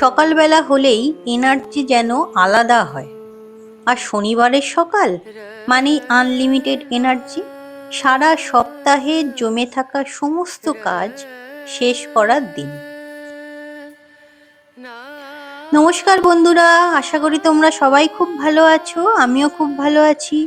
সকালবেলা হলেই এনার্জি যেন আলাদা হয়। আর শনিবারের সকাল মানেই আনলিমিটেড এনার্জি। সারা সপ্তাহে জমে থাকা সমস্ত কাজ শেষ করার দিন। নমস্কার বন্ধুরা, আশা করি তোমরা সবাই খুব ভালো আছো। আমিও খুব ভালো আছি।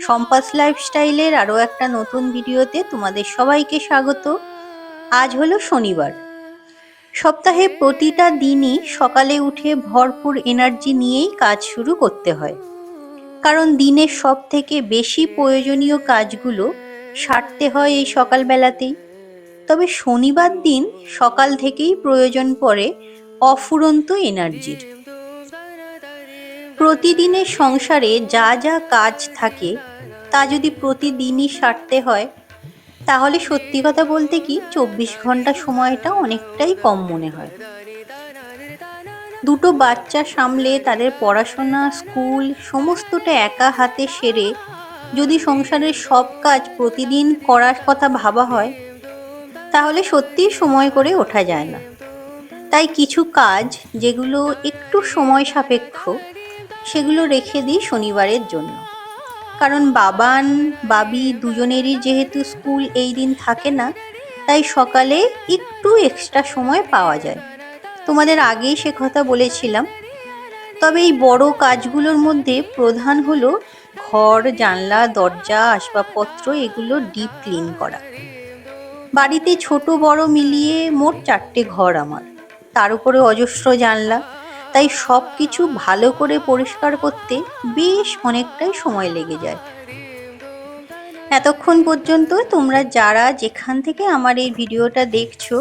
সম্পাস লাইফস্টাইলের আরও একটা নতুন ভিডিওতে তোমাদের সবাইকে স্বাগত। আজ হলো শনিবার। সপ্তাহে প্রতিটা দিনই সকালে উঠে ভরপুর এনার্জি নিয়েই কাজ শুরু করতে হয়, কারণ দিনের সব থেকে বেশি প্রয়োজনীয় কাজগুলো সারতে হয় এই সকালবেলাতেই। তবে শনিবার দিন সকাল থেকেই প্রয়োজন পড়ে অফুরন্ত এনার্জির। প্রতিদিনের সংসারে যা যা কাজ থাকে তা যদি প্রতিদিনই সারতে হয়, তাহলে সত্যি কথা বলতে কি 24 ঘন্টা সময়টা অনেকটাই কম মনে হয়। দুটো বাচ্চা সামলে তাদের পড়াশোনা, স্কুল সমস্তটা একা হাতে সেরে যদি সংসারের সব কাজ প্রতিদিন করার কথা ভাবা হয়, তাহলে সত্যিই সময় করে ওঠা যায় না। তাই কিছু কাজ যেগুলো একটু সময় সাপেক্ষ, সেগুলো রেখে দিই শনিবারের জন্য। কারণ বাবান বাবি দুজনেরই যেহেতু স্কুল এই দিন থাকে না, তাই সকালে একটু এক্সট্রা সময় পাওয়া যায়। তোমাদের আগেই সে কথা বলেছিলাম। তবে এই বড় কাজগুলোর মধ্যে প্রধান হলো ঘর, জানলা, দরজা, আসবাবপত্র এগুলো ডিপ ক্লিন করা। বাড়িতে ছোট বড় মিলিয়ে মোট 4টে ঘর আমার, তার উপরে অজস্র জানলা। তাই সব কিছু ভালো করে পরিষ্কার করতে বেশ অনেকটাই সময় লেগে যায়। এতক্ষণ পর্যন্ত তোমরা যারা যেখান থেকে আমার এই ভিডিওটা দেখছো,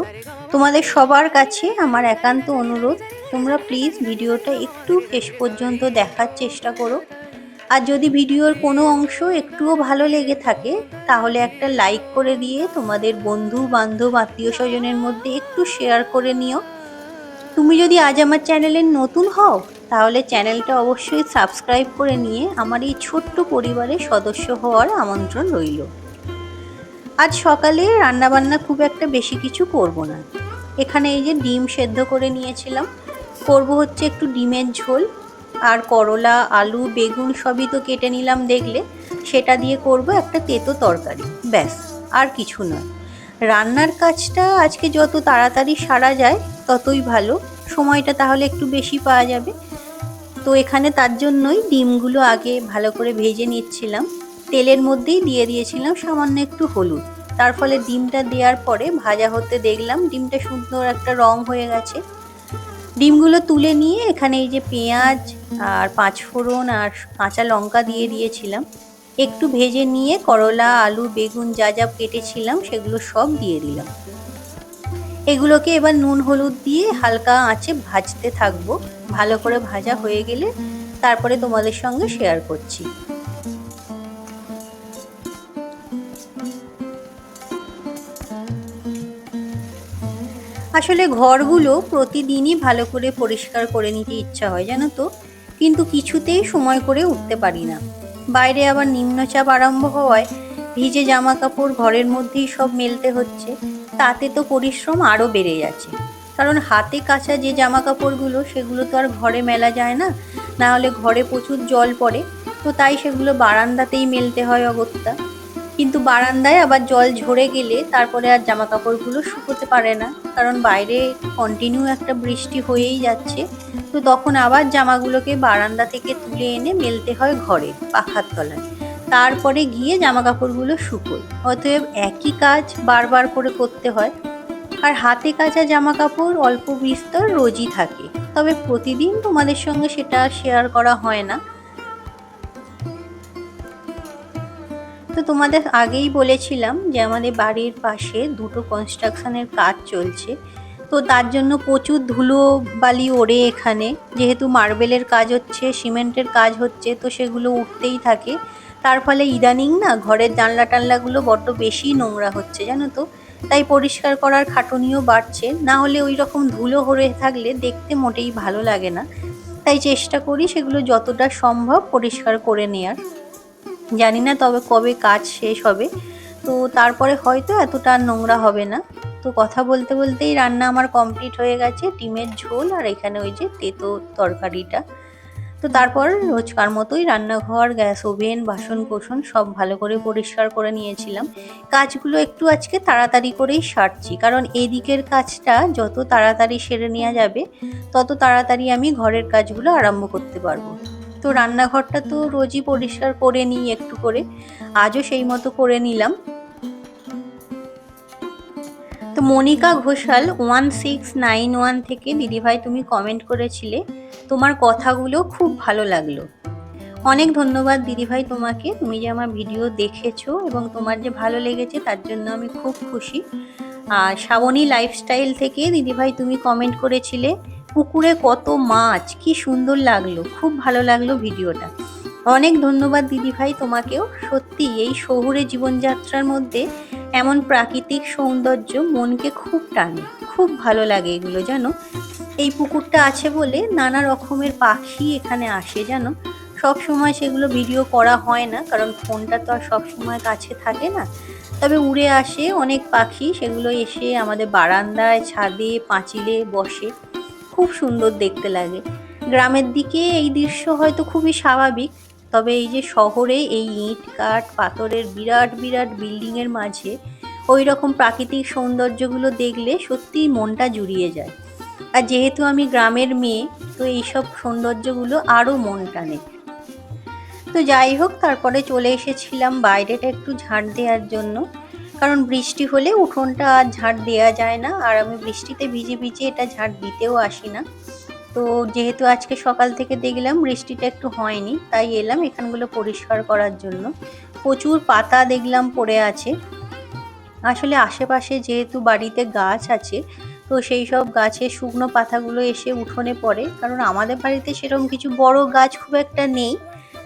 তোমাদের সবার কাছে আমার একান্ত অনুরোধ, তোমরা প্লিজ ভিডিওটা একটু শেষ পর্যন্ত দেখার চেষ্টা করো। আর যদি ভিডিওর কোনো অংশ একটুও ভালো লেগে থাকে, তাহলে একটা লাইক করে দিয়ে তোমাদের বন্ধু বান্ধব আত্মীয় স্বজনের মধ্যে একটু শেয়ার করে নিও। তুমি যদি আজ আমার চ্যানেলের নতুন হও, তাহলে চ্যানেলটা অবশ্যই সাবস্ক্রাইব করে নিয়ে আমার এই ছোট্ট পরিবারের সদস্য হওয়ার আমন্ত্রণ রইল। আজ সকালে রান্নাবান্না খুব একটা বেশি কিছু করব না। এখানে এই যে ডিম সেদ্ধ করে নিয়েছিলাম, করব হচ্ছে একটু ডিমের ঝোল। আর করলা, আলু, বেগুন সবই তো কেটে নিলাম দেখলে, সেটা দিয়ে করব একটা তেতো তরকারি, ব্যাস, আর কিছু নয়। রান্নার কাজটা আজকে যত তাড়াতাড়ি সারা যায় ততই ভালো, সময়টা তাহলে একটু বেশি পাওয়া যাবে। তো এখানে তার জন্যই ডিমগুলো আগে ভালো করে ভেজে নিচ্ছিলাম। তেলের মধ্যেই দিয়ে দিয়েছিলাম সামান্য একটু হলুদ। তার ফলে ডিমটা দেওয়ার পরে ভাজা হতে দেখলাম ডিমটা সুন্দর একটা রং হয়ে গেছে। ডিমগুলো তুলে নিয়ে এখানে এই যে পেঁয়াজ আর 5 ফোড়ন আর কাঁচা লঙ্কা দিয়ে দিয়েছিলাম। একটু ভেজে নিয়ে করলা, আলু, বেগুন যা যা কেটেছিলাম সেগুলো সব দিয়ে দিলাম। এগুলোকে এবার নুন হলুদ দিয়ে হালকা আঁচে ভাজতে থাকবো। ভালো করে ভাজা হয়ে গেলে তারপরে তোমাদের সঙ্গে শেয়ার করছি। আসলে ঘরগুলো প্রতিদিনই ভালো করে পরিষ্কার করে নিতে ইচ্ছা হয়, জানো তো, কিন্তু কিছুতেই সময় করে উঠতে পারি না। বাইরে আবার নিম্নচাপ আরম্ভ হওয়ায় ভিজে জামা কাপড় ঘরের মধ্যেই সব মেলতে হচ্ছে। তাতে তো পরিশ্রম আরও বেড়ে যাচ্ছে, কারণ হাতে কাচা যে জামা কাপড়গুলো সেগুলো তো আর ঘরে মেলা যায় না, না হলে ঘরে প্রচুর জল পড়ে। তো তাই সেগুলো বারান্দাতেই মেলতে হয় অগত্যা। কিন্তু বারান্দায় আবার জল ঝরে গেলে তারপরে আর জামা কাপড়গুলো শুকোতে পারে না, কারণ বাইরে কন্টিনিউ একটা বৃষ্টি হয়েই যাচ্ছে। তো তখন আবার জামাগুলোকে বারান্দা থেকে তুলে এনে মেলতে হয় ঘরে পাখার তলায়, তারপরে গিয়ে জামা কাপড়গুলো শুকোয়। অতএব একই কাজ বারবার করে করতে হয়। আর হাতে কাচা জামা কাপড় অল্প বিস্তর রোজই থাকে, তবে প্রতিদিন তোমাদের সঙ্গে সেটা শেয়ার করা হয় না। তো তোমাদের আগেই বলেছিলাম যে আমাদের বাড়ির পাশে দুটো কনস্ট্রাকশনের কাজ চলছে। তো তার জন্য প্রচুর ধুলো বালি ওড়ে এখানে, যেহেতু মার্বেলের কাজ হচ্ছে, সিমেন্টের কাজ হচ্ছে, তো সেগুলো উঠতেই থাকে। তার ফলে ইদানিং না ঘরের জানলা টানলাগুলো বড্ড বেশি নোংরা হচ্ছে, জানো তো। তাই পরিষ্কার করার খাটুনিও বাড়ছে, না হলে ওই রকম ধুলো হয়ে থাকলে দেখতে মোটেই ভালো লাগে না। তাই চেষ্টা করি সেগুলো যতটা সম্ভব পরিষ্কার করে নেয়ার। জানি না তবে কবে কাজ শেষ হবে, তো তারপরে হয়তো এতটা নোংরা হবে না। তো কথা বলতে বলতেই রান্না আমার কমপ্লিট হয়ে গেছে, ডিমের ঝোল আর এখানে ওই যে তেতো তরকারিটা। তো তারপর রোজকার মতোই রান্নাঘর, গ্যাস ওভেন, বাসন কোসন সব ভালো করে পরিষ্কার করে নিয়েছিলাম। কাজগুলো একটু আজকে তাড়াতাড়ি করেই সারছি, কারণ এদিকের কাজটা যত তাড়াতাড়ি সেরে নেওয়া যাবে তত তাড়াতাড়ি আমি ঘরের কাজগুলো আরম্ভ করতে পারবো। তো রান্নাঘরটা তো রোজই পরিষ্কার করে নিই একটু করে, আজও সেই মতো করে নিলাম। তো মনিকা ঘোষাল 1691 থেকে দিদিভাই তুমি কমেন্ট করেছিলে, তোমার কথাগুলো খুব ভালো লাগলো। অনেক ধন্যবাদ দিদিভাই তোমাকে, তুমি যে আমার ভিডিও দেখেছো এবং তোমার যে ভালো লেগেছে তার জন্য আমি খুব খুশি। আর শ্রাবণী লাইফস্টাইল থেকে দিদিভাই তুমি কমেন্ট করেছিলে, পুকুরে কত মাছ, কি সুন্দর লাগলো, খুব ভালো লাগলো ভিডিওটা। অনেক ধন্যবাদ দিদিভাই তোমাকেও। সত্যি এই শহুরে জীবনযাত্রার মধ্যে এমন প্রাকৃতিক সৌন্দর্য মনকে খুব টানে, খুব ভালো লাগে এগুলো জানো। এই পুকুরটা আছে বলে নানা রকমের পাখি এখানে আসে জানো। সব সময় সেগুলো ভিডিও করা হয় না, কারণ ফোনটা তো আর সব সময় কাছে থাকে না। তবে উড়ে আসে অনেক পাখি, সেগুলো এসে আমাদের বারান্দায়, ছাদে, পাঁচিলে বসে, খুব সুন্দর দেখতে লাগে। গ্রামের দিকে এই দৃশ্য হয়তো খুবই স্বাভাবিক, তবে এই যে শহরে এই ইট কাঠ পাথরের বিরাট বিরাট বিল্ডিংয়ের মাঝে ওই রকম প্রাকৃতিক সৌন্দর্যগুলো দেখলে সত্যিই মনটা জুড়িয়ে যায়। আর যেহেতু আমি গ্রামের মেয়ে, তো এইসব সৌন্দর্যগুলো আরও মন টানে। তো যাই হোক, তারপরে চলে এসেছিলাম বাইরেটা একটু ঝাড় দেওয়ার জন্য, কারণ বৃষ্টি হলে উঠোনটা আর ঝাড় দেওয়া যায় না, আর আমি বৃষ্টিতে ভিজে ভিজে এটা ঝাড় দিতেও আসি না। তো যেহেতু আজকে সকাল থেকে দেখলাম বৃষ্টিটা একটু হয়নি, তাই এলাম এখানগুলো পরিষ্কার করার জন্য। প্রচুর পাতা দেখলাম পড়ে আছে। আসলে আশেপাশে যেহেতু বাড়িতে গাছ আছে, তো সেই সব গাছের শুকনো পাতাগুলো এসে উঠোনে পড়ে, কারণ আমাদের বাড়িতে সেরকম কিছু বড় গাছ খুব একটা নেই,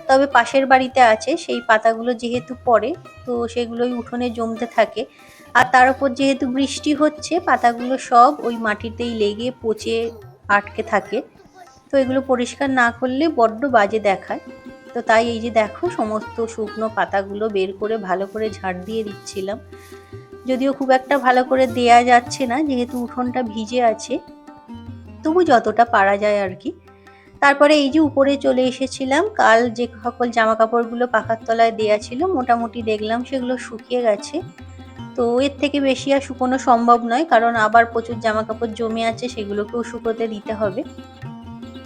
তবে পাশের বাড়িতে আছে। সেই পাতাগুলো যেহেতু পড়ে, তো সেগুলোই উঠোনে জমতে থাকে। আর তার উপর যেহেতু বৃষ্টি হচ্ছে, পাতাগুলো সব ওই মাটিতেই লেগে পচে আটকে থাকে। তো এগুলো পরিষ্কার না করলে বড্ড বাজে দেখায়। তো তাই এই যে দেখো সমস্ত শুকনো পাতাগুলো বের করে ভালো করে ঝাড় দিয়ে দিচ্ছিলাম। যদিও খুব একটা ভালো করে দেয়া যাচ্ছে না, যেহেতু উঠোনটা ভিজে আছে, তবু যতটা পারা যায় আর কি। তারপরে এই যে উপরে চলে এসেছিলাম, কাল যে সকল জামা কাপড়গুলো পাখার তলায় দেয়া ছিল মোটামুটি দেখলাম সেগুলো শুকিয়ে গেছে। তো এর থেকে বেশি আর শুকোনো সম্ভব নয়, কারণ আবার প্রচুর জামা কাপড় জমে আছে, সেগুলোকেও শুকোতে দিতে হবে।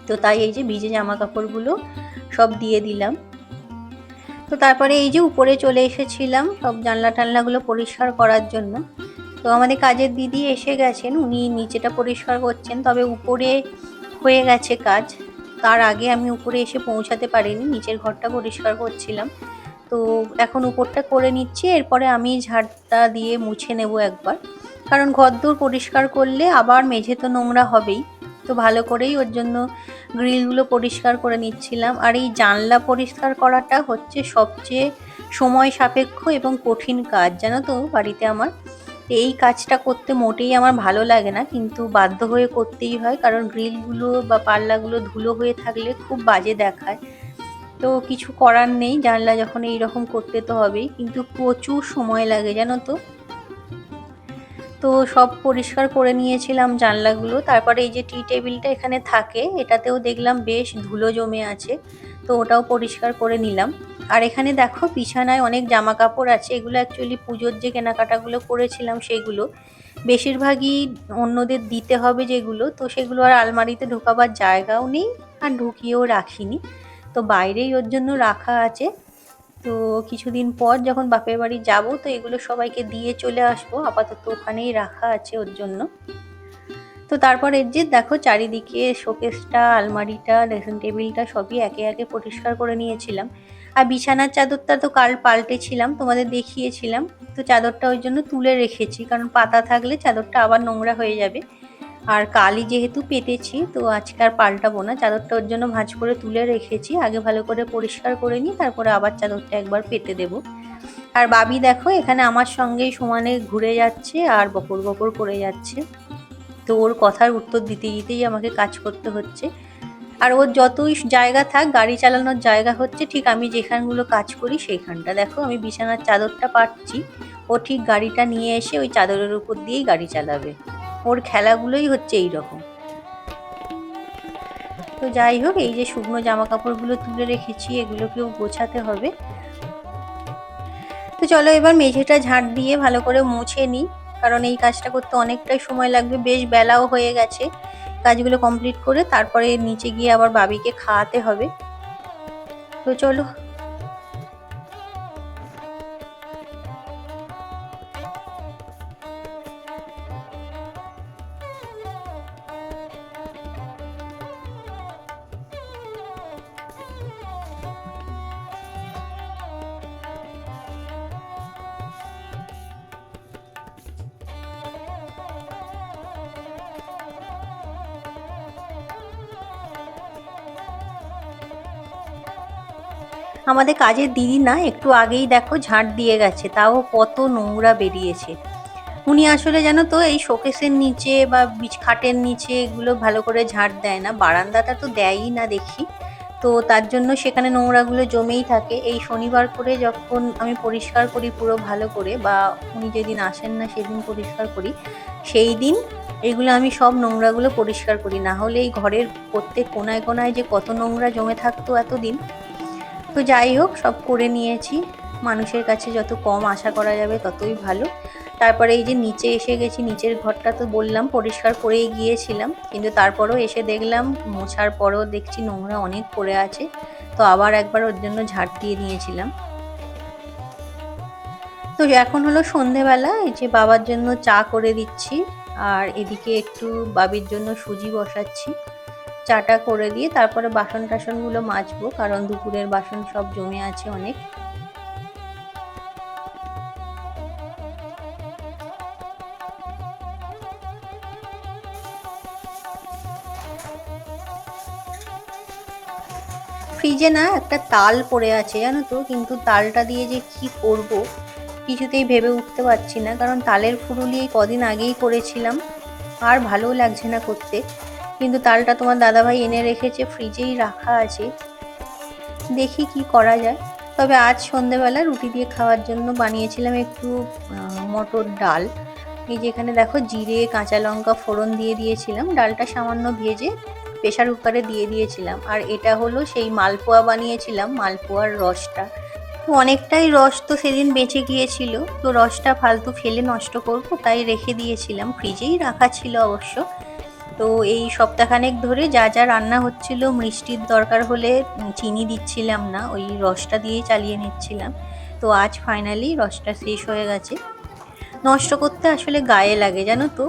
তো তাই এই যে ভিজে জামা কাপড়গুলো সব দিয়ে দিলাম। তো তারপরে এই যে উপরে চলে এসেছিলাম সব জানলা টানলাগুলো পরিষ্কার করার জন্য। তো আমাদের কাজের দিদি এসে গেছেন, উনি নিচেটা পরিষ্কার করছেন, তবে উপরে হয়ে গেছে কাজ। তার আগে আমি উপরে এসে পৌঁছাতে পারিনি, নিচের ঘরটা পরিষ্কার করছিলাম। তো এখন উপরটা করে নিচ্ছি, এরপরে আমি ঝাড়টা দিয়ে মুছে নেব একবার, কারণ ঘরদোর পরিষ্কার করলে আবার মেঝে তো নোংরা হবেই। তো ভালো করেই ওর জন্য গ্রিলগুলো পরিষ্কার করে নিচ্ছিলাম। আর এই জানলা পরিষ্কার করাটা হচ্ছে সবচেয়ে সময় সাপেক্ষ এবং কঠিন কাজ জানো তো বাড়িতে আমার। এই কাজটা করতে মোটেই আমার ভালো লাগে না, কিন্তু বাধ্য হয়ে করতেই হয়, কারণ গ্রিলগুলো বা পাল্লাগুলো ধুলো হয়ে থাকলে খুব বাজে দেখায়। তো কিছু করার নেই, জানলা যখন এইরকম করতে তো হবেই, কিন্তু প্রচুর সময় লাগে জানো তো। তো সব পরিষ্কার করে নিয়েছিলাম জানলাগুলো। তারপরে এই যে টি টেবিলটা এখানে থাকে, এটাতেও দেখলাম বেশ ধুলো জমে আছে, তো ওটাও পরিষ্কার করে নিলাম। আর এখানে দেখো বিছানায় অনেক জামা কাপড় আছে, এগুলো অ্যাকচুয়ালি পুজোর যে কেনাকাটাগুলো করেছিলাম সেগুলো, বেশিরভাগই অন্যদের দিতে হবে যেগুলো, তো সেগুলো আর আলমারিতে ঢোকাবার জায়গাও নেই আর ঢুকিয়েও রাখিনি, তো বাইরেই ওর জন্য রাখা আছে। তো কিছুদিন পর যখন বাপের বাড়ি যাব, তো এগুলো সবাইকে দিয়ে চলে আসবো, আপাতত ওখানেই রাখা আছে ওর জন্য। তো তারপর এর যে দেখো চারিদিকে শোকেসটা, আলমারিটা, ড্রেসিং টেবিলটা সবই একে একে পরিষ্কার করে নিয়েছিলাম। আর বিছানার চাদরটা তো কাল পাল্টেছিলাম, তোমাদের দেখিয়েছিলাম। তো চাদরটা ওই জন্য তুলে রেখেছি, কারণ পাতা থাকলে চাদরটা আবার নোংরা হয়ে যাবে। আর কালই যেহেতু পেতেছি, তো আজকে আর পাল্টাবো না, চাদরটা ওর জন্য ভাঁজ করে তুলে রেখেছি। আগে ভালো করে পরিষ্কার করে নিই, তারপরে আবার চাদরটা একবার পেতে দেবো। আর বাবি দেখো এখানে আমার সঙ্গেই সমানে ঘুরে যাচ্ছে আর বকর বকর করে যাচ্ছে। তো ওর কথার উত্তর দিতে দিতেই আমাকে কাজ করতে হচ্ছে। আর ওর যতই জায়গা থাক, গাড়ি চালানোর জায়গা হচ্ছে ঠিক আমি যেখানগুলো কাজ করি সেইখানটা। দেখো আমি বিছানার চাদরটা পাচ্ছি, ও ঠিক গাড়িটা নিয়ে এসে ওই চাদরের উপর দিয়েই গাড়ি চালাবে। ওর খেলাগুলোই হচ্ছে এই রকম। তো যাই হোক, এই যে শুকনো জামা কাপড়গুলো তুলে রেখেছি, এগুলোকেও গোছাতে হবে। তো চলো এবার মেঝেটা ঝাঁট দিয়ে ভালো করে মুছে নিই, কারণ এই কাজটা করতে অনেকটাই সময় লাগবে, বেশ বেলাও হয়ে গেছে। কাজগুলো কমপ্লিট করে তারপরে নিচে গিয়ে আবার বাবিকে খাওয়াতে হবে। তো চলো। আমাদের কাজের দিদি না একটু আগেই দেখো ঝাঁট দিয়ে গেছে, তাও কত নোংরা বেরিয়েছে। উনি আসলে জানো তো এই শোকেসের নিচে বা খাটের নিচে এগুলো ভালো করে ঝাঁট দেয় না, বারান্দাটা তো দেয়ই না দেখি। তো তার জন্য সেখানে নোংরাগুলো জমেই থাকে। এই শনিবার করে যখন আমি পরিষ্কার করি পুরো ভালো করে, বা উনি যেদিন আসেন না সেদিন পরিষ্কার করি, সেই দিন এগুলো আমি সব নোংরাগুলো পরিষ্কার করি, না হলে এই ঘরের প্রত্যেক কোনায় কোনায় যে কত নোংরা জমে থাকতো এতদিন। তো যাই হোক, সব করে নিয়েছি। মানুষের কাছে যত কম আশা করা যাবে ততই ভালো। তারপরে এই যে নিচে এসে গেছি, নিচের ঘরটা তো বললাম পরিষ্কার করেই গিয়েছিলাম, কিন্তু তারপরও এসে দেখলাম মোছার পরেও দেখছি নোংরা অনেক পড়ে আছে। তো আবার একবার ওর জন্য ঝাড় দিয়ে নিয়েছিলাম। তো এখন হলো সন্ধেবেলা, এই যে বাবার জন্য চা করে দিচ্ছি, আর এদিকে একটু বাবির জন্য সুজি বসাচ্ছি। চাটা করে দিয়ে তারপরে বাসন টাসনগুলো মাজবো, কারণ দুপুরের বাসন সব জমে আছে অনেক। ফ্রিজে না একটা তাল পড়ে আছে জানো তো, কিন্তু তালটা দিয়ে যে কি করব কিছুতেই ভেবে উঠতে পারছি না, কারণ তালের ফুরুলি এই কদিন আগেই করেছিলাম, আর ভালোও লাগছে না করতে। কিন্তু তালটা তোমার দাদাভাই এনে রেখেছে, ফ্রিজেই রাখা আছে, দেখি কি করা যায়। তবে আজ সন্ধেবেলা রুটি দিয়ে খাওয়ার জন্য বানিয়েছিলাম একটু মটর ডাল। এই যেখানে দেখো জিরে কাঁচা লঙ্কা ফোড়ন দিয়ে দিয়েছিলাম, ডালটা সামান্য ভেজে প্রেসার কুকারে দিয়ে দিয়েছিলাম। আর এটা হলো সেই মালপোয়া বানিয়েছিলাম, মালপোয়ার রসটা। তো অনেকটাই রস তো সেদিন বেঁচে গিয়েছিল, তো রসটা ফালতু ফেলে নষ্ট করবো তাই রেখে দিয়েছিলাম, ফ্রিজেই রাখা ছিল অবশ্য। তো এই সপ্তাহখানেক ধরে যা যা রান্না হচ্ছিল, মিষ্টির দরকার হলে চিনি দিচ্ছিলাম না, ওই রসটা দিয়েই চালিয়ে নিচ্ছিলাম। তো আজ ফাইনালি রসটা শেষ হয়ে গেছে। নষ্ট করতে আসলে গায়ে লাগে জানো তো,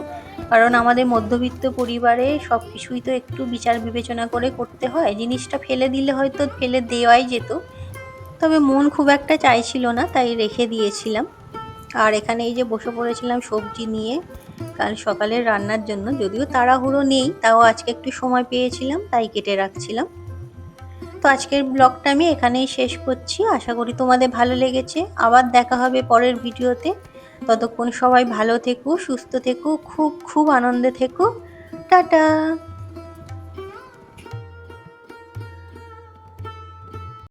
কারণ আমাদের মধ্যবিত্ত পরিবারে সব কিছুই তো একটু বিচার বিবেচনা করে করতে হয়। জিনিসটা ফেলে দিলে হয়তো ফেলে দেওয়াই যেত, তবে মন খুব একটা চাইছিল না তাই রেখে দিয়েছিলাম। আর এখানে এই যে বসে পড়েছিলাম সবজি নিয়ে কাল সকালের রান্নার জন্য, যদিও তাড়াহুড়ো নেই, তাও আজকে একটু সময় পেয়েছিলাম তাই কেটে রাখছিলাম। তো আজকের ব্লগটা আমি এখানেই শেষ করছি, আশা করি তোমাদের ভালো লেগেছে। আবার দেখা হবে পরের ভিডিওতে। ততক্ষণ সবাই ভালো থেকো, সুস্থ থেকো, খুব খুব আনন্দে থেকো। টাটা।